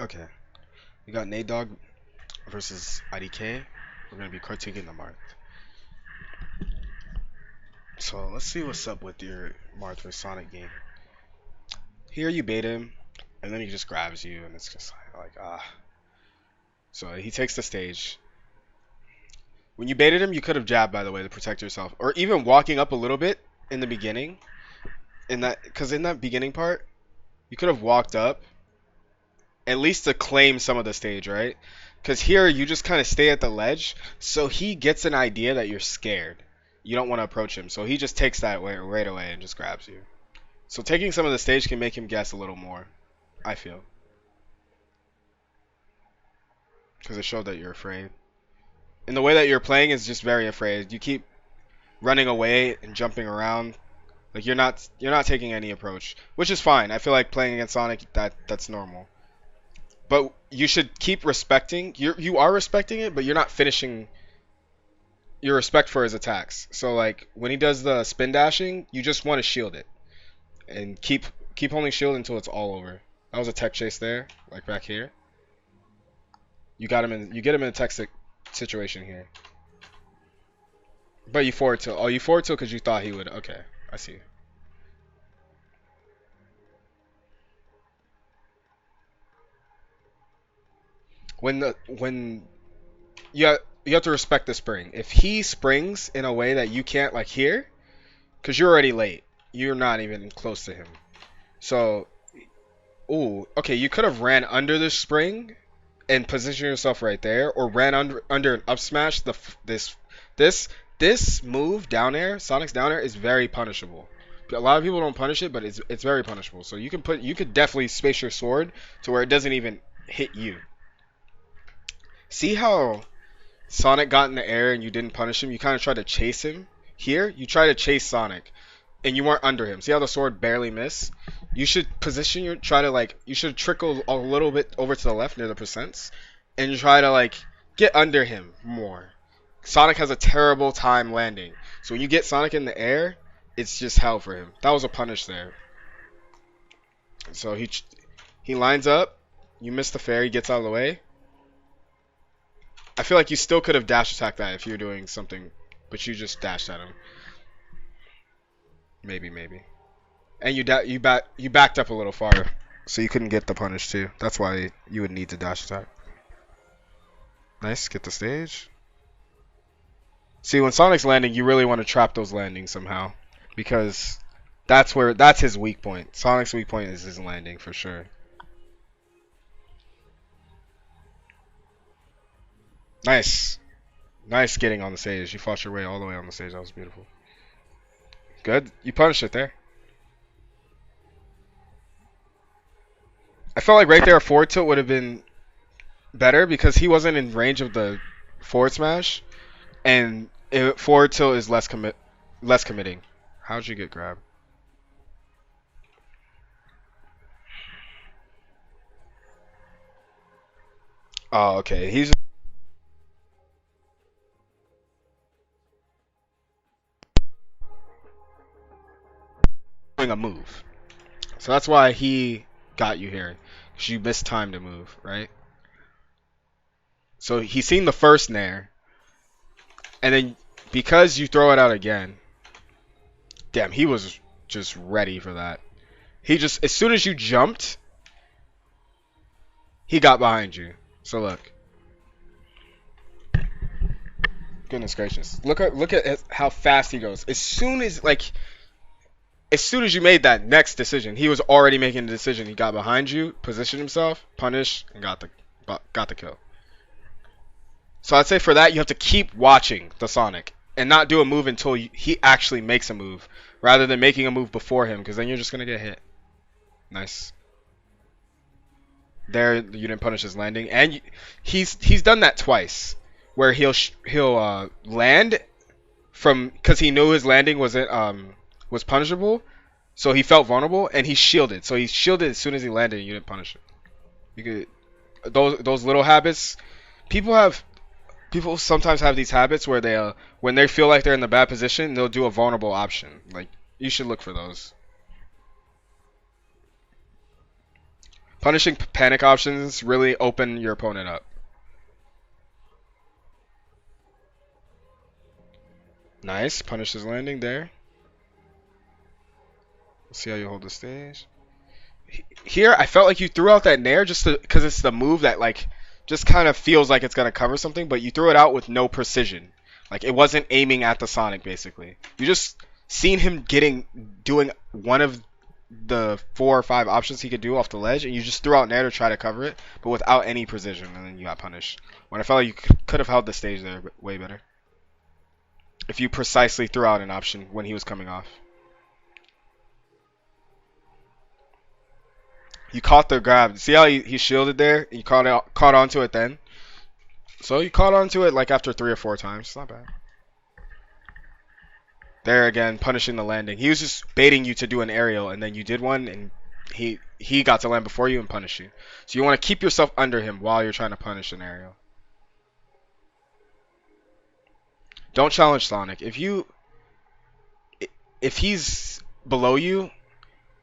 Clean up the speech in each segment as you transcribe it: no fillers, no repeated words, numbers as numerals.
Okay, we got Natedog versus idKEY. We're gonna be critiquing the Marth. So let's see what's up with your Marth versus Sonic game. Here you bait him, and then he just grabs you, and it's just like ah. So he takes the stage. When you baited him, you could have jabbed, by the way, to protect yourself, or even walking up a little bit in the beginning. Because in that beginning part, you could have walked up at least to claim some of the stage, right? Because here you just kind of stay at the ledge, so he gets an idea that you're scared. You don't want to approach him, so he just takes that way right away and just grabs you. So taking some of the stage can make him guess a little more, I feel, because it showed that you're afraid. And the way that you're playing is just very afraid. You keep running away and jumping around, like you're not taking any approach, which is fine. I feel like playing against Sonic, that's normal. But you should keep respecting. You are respecting it, but you're not finishing your respect for his attacks. So like when he does the spin dashing, you just want to shield it and keep holding shield until it's all over. That was a tech chase there, like back here. You got him in. You get him in a tech situation here. But you forward tilt. Oh, you forward tilt because you thought he would. Okay, I see. When you have to respect the spring. If he springs in a way that you can't, like here, because you're already late. You're not even close to him. So, ooh, okay, you could have ran under the spring and positioned yourself right there, or ran under an up smash. This this move down air, Sonic's down air, is very punishable. A lot of people don't punish it, but it's very punishable. So you could definitely space your sword to where it doesn't even hit you. See how Sonic got in the air and you didn't punish him? You kind of tried to chase him. Here, you try to chase Sonic, and you weren't under him. See how the sword barely missed? You should position your you should trickle a little bit over to the left near the percents, and try to like get under him more. Sonic has a terrible time landing, so when you get Sonic in the air, it's just hell for him. That was a punish there. So he lines up. You miss the fair. He gets out of the way. I feel like you still could have dash attacked that if you were doing something, but you just dashed at him. Maybe. And you backed up a little farther, so you couldn't get the punish too. That's why you would need to dash attack. Nice, get the stage. See, when Sonic's landing, you really want to trap those landings somehow, because that's his weak point. Sonic's weak point is his landing for sure. Nice. Nice getting on the stage. You fought your way all the way on the stage. That was beautiful. Good. You punished it there. I felt like right there a forward tilt would have been better because he wasn't in range of the forward smash, and forward tilt is less committing. How'd you get grabbed? Oh, okay. He's doing a move, so that's why he got you here. Cause you missed time to move, right? So he's seen the first nair, and then because you throw it out again, damn, he was just ready for that. He just, as soon as you jumped, he got behind you. So look, goodness gracious, look at how fast he goes. As soon as you made that next decision, he was already making the decision. He got behind you, positioned himself, punished, and got the kill. So I'd say for that, you have to keep watching the Sonic and not do a move until he actually makes a move, rather than making a move before him, because then you're just gonna get hit. Nice. There, you didn't punish his landing, and he's done that twice, where he'll land from because he knew his landing was punishable, so he felt vulnerable and he shielded. So he shielded as soon as he landed, and you didn't punish it. You could those little habits. People sometimes have these habits where they when they feel like they're in the bad position, they'll do a vulnerable option. Like you should look for those. Punishing panic options really open your opponent up. Nice. Punish his landing there. Let's see how you hold the stage. Here, I felt like you threw out that nair just because it's the move that like just kind of feels like it's gonna cover something, but you threw it out with no precision. Like it wasn't aiming at the Sonic basically. You just seen him doing one of the 4 or 5 options he could do off the ledge, and you just threw out nair to try to cover it, but without any precision, and then you got punished. When I felt like you could have held the stage there way better if you precisely threw out an option when he was coming off. You caught the grab. See how he shielded there? You caught onto it then. So you caught onto it like after 3 or 4 times. It's not bad. There again, punishing the landing. He was just baiting you to do an aerial, and then you did one, and he got to land before you and punish you. So you want to keep yourself under him while you're trying to punish an aerial. Don't challenge Sonic. If he's below you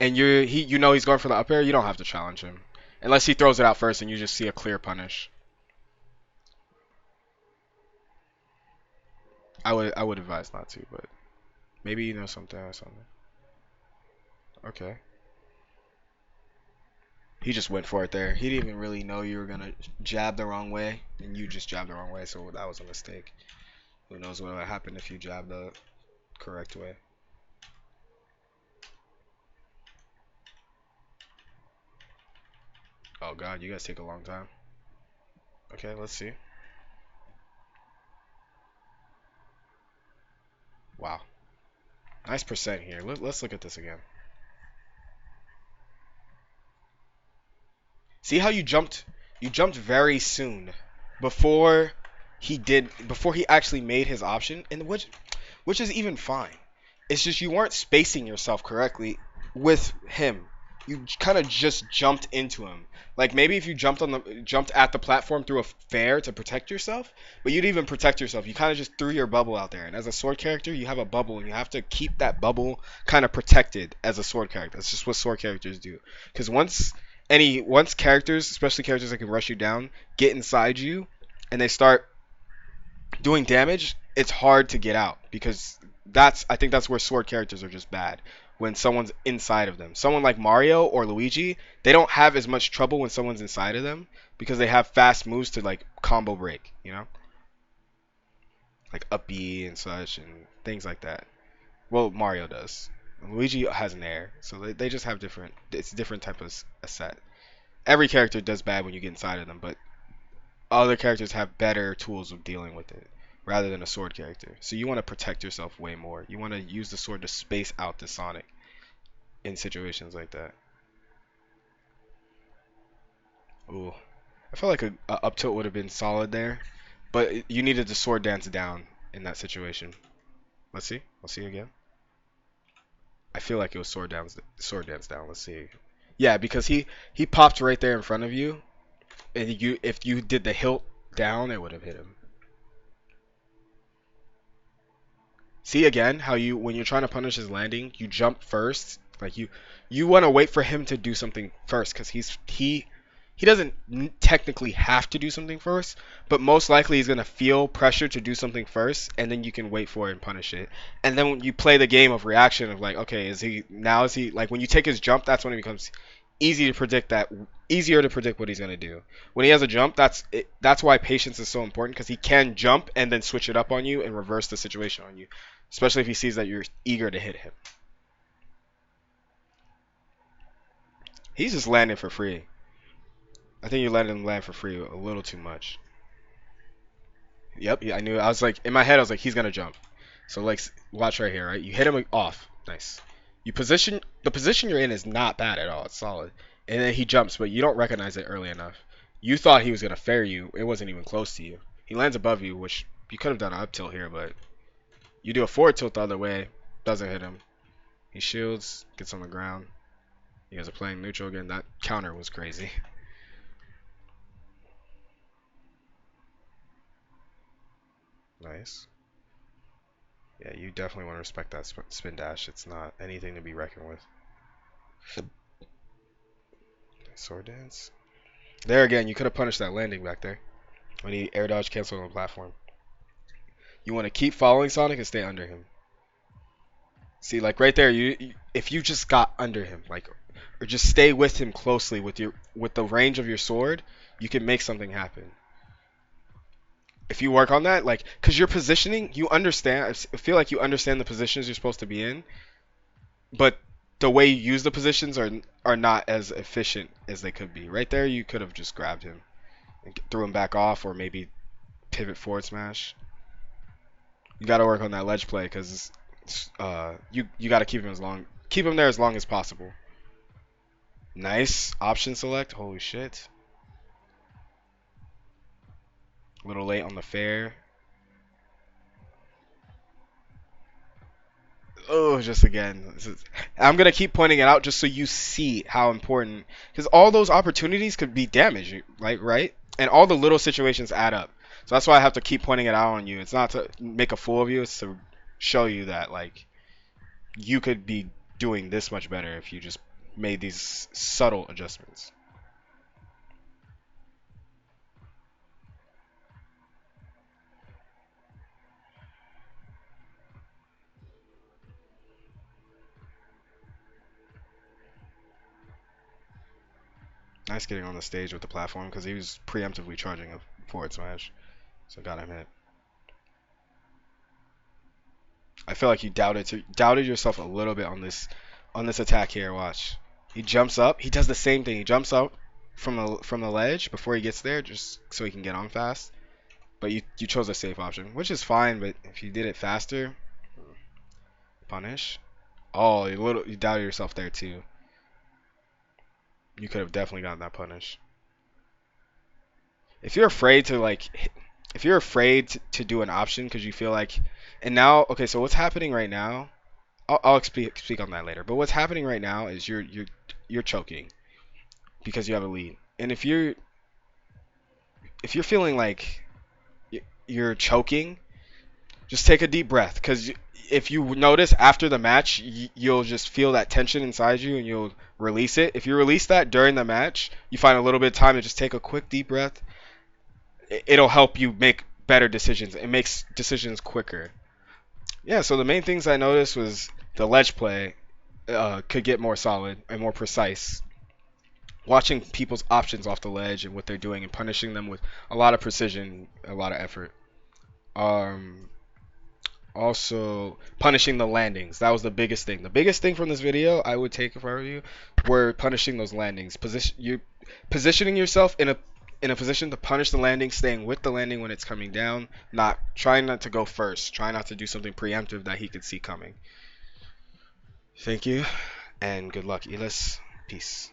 and you know he's going for the up air, you don't have to challenge him unless he throws it out first and you just see a clear punish. I would advise not to, but maybe you know something or something. Okay. He just went for it there. He didn't even really know you were gonna jab the wrong way, and you just jabbed the wrong way, so that was a mistake. Who knows what would happen if you jabbed the correct way. Oh god, you guys take a long time. Okay, let's see. Wow. Nice percent here. Let's look at this again. See how you jumped? You jumped very soon before before he actually made his option, and which is even fine. It's just you weren't spacing yourself correctly with him. You kind of just jumped into him. Like maybe if you jumped at the platform through a fair to protect yourself, but you didn't even protect yourself. You kind of just threw your bubble out there. And as a sword character, you have a bubble, and you have to keep that bubble kind of protected as a sword character. That's just what sword characters do. Because once characters, especially characters that can rush you down, get inside you and they start doing damage, it's hard to get out because I think that's where sword characters are just bad. When someone's inside of them. Someone like Mario or Luigi, they don't have as much trouble when someone's inside of them because they have fast moves to like combo break, you know? Like up B and such and things like that. Well, Mario does. Luigi has an air, so they just have it's a different type of a set. Every character does bad when you get inside of them, but other characters have better tools of dealing with it rather than a sword character. So you want to protect yourself way more. You want to use the sword to space out the Sonic in situations like that. Ooh, I feel like a up tilt would have been solid there, but you needed the sword dance down in that situation. Let's see. Let's see again. I feel like it was sword dance down. Let's see. Yeah, because he popped right there in front of you, and if you did the hilt down, it would have hit him. See again how when you're trying to punish his landing, you jump first. Like you want to wait for him to do something first because he doesn't technically have to do something first, but most likely he's gonna feel pressure to do something first, and then you can wait for it and punish it. And then when you play the game of reaction of like, okay, is he like when you take his jump, that's when it becomes easier to predict what he's gonna do. When he has a jump, that's why patience is so important because he can jump and then switch it up on you and reverse the situation on you, especially if he sees that you're eager to hit him. He's just landing for free. I think you let him land for free a little too much. Yep, yeah, I knew. I was like, in my head, I was like, he's gonna jump. So like, watch right here, right? You hit him off. Nice. The position you're in is not bad at all. It's solid. And then he jumps, but you don't recognize it early enough. You thought he was gonna fair you. It wasn't even close to you. He lands above you, which you could have done an up tilt here, but you do a forward tilt the other way. Doesn't hit him. He shields, gets on the ground. You guys are playing neutral again. That counter was crazy. Nice. Yeah, you definitely want to respect that spin dash. It's not anything to be reckoned with. Sword dance. There again, you could have punished that landing back there when he air dodge canceled on the platform. You want to keep following Sonic and stay under him. See, like right there, if you just got under him, like, or just stay with him closely with the range of your sword, you can make something happen. If you work on that, like, cause your positioning, you understand. I feel like you understand the positions you're supposed to be in, but the way you use the positions are not as efficient as they could be. Right there, you could have just grabbed him and threw him back off, or maybe pivot forward smash. You got to work on that ledge play because you got to keep him there as long as possible. Nice option select. Holy shit. A little late on the fair. Oh, just again. I'm gonna keep pointing it out just so you see how important, because all those opportunities could be damage, like right, and all the little situations add up. So that's why I have to keep pointing it out on you. It's not to make a fool of you. It's to show you that like you could be doing this much better if you just made these subtle adjustments. Nice getting on the stage with the platform because he was preemptively charging a forward smash, so got him hit. I feel like you doubted yourself a little bit on this attack here. Watch, he jumps up. He does the same thing. He jumps up from the ledge before he gets there, just so he can get on fast. But you chose a safe option, which is fine. But if you did it faster, punish. Oh, you doubted yourself there too. You could have definitely gotten that punish. If you're afraid to like, if you're afraid to do an option because you feel like, and now, okay, so what's happening right now? I'll speak on that later. But what's happening right now is you're choking because you have a lead. And if you're feeling like you're choking, just take a deep breath because if you notice after the match, you'll just feel that tension inside you and you'll release it. If you release that during the match, you find a little bit of time to just take a quick deep breath. It'll help you make better decisions. It makes decisions quicker. Yeah, so the main things I noticed was the ledge play could get more solid and more precise. Watching people's options off the ledge and what they're doing and punishing them with a lot of precision, a lot of effort. Um, Also, punishing the landings. That was the biggest thing. The biggest thing from this video I would take if I were you were punishing those landings. Positioning yourself in a position to punish the landing, staying with the landing when it's coming down, not trying not to go first, trying not to do something preemptive that he could see coming. Thank you, and good luck, Elis. Peace.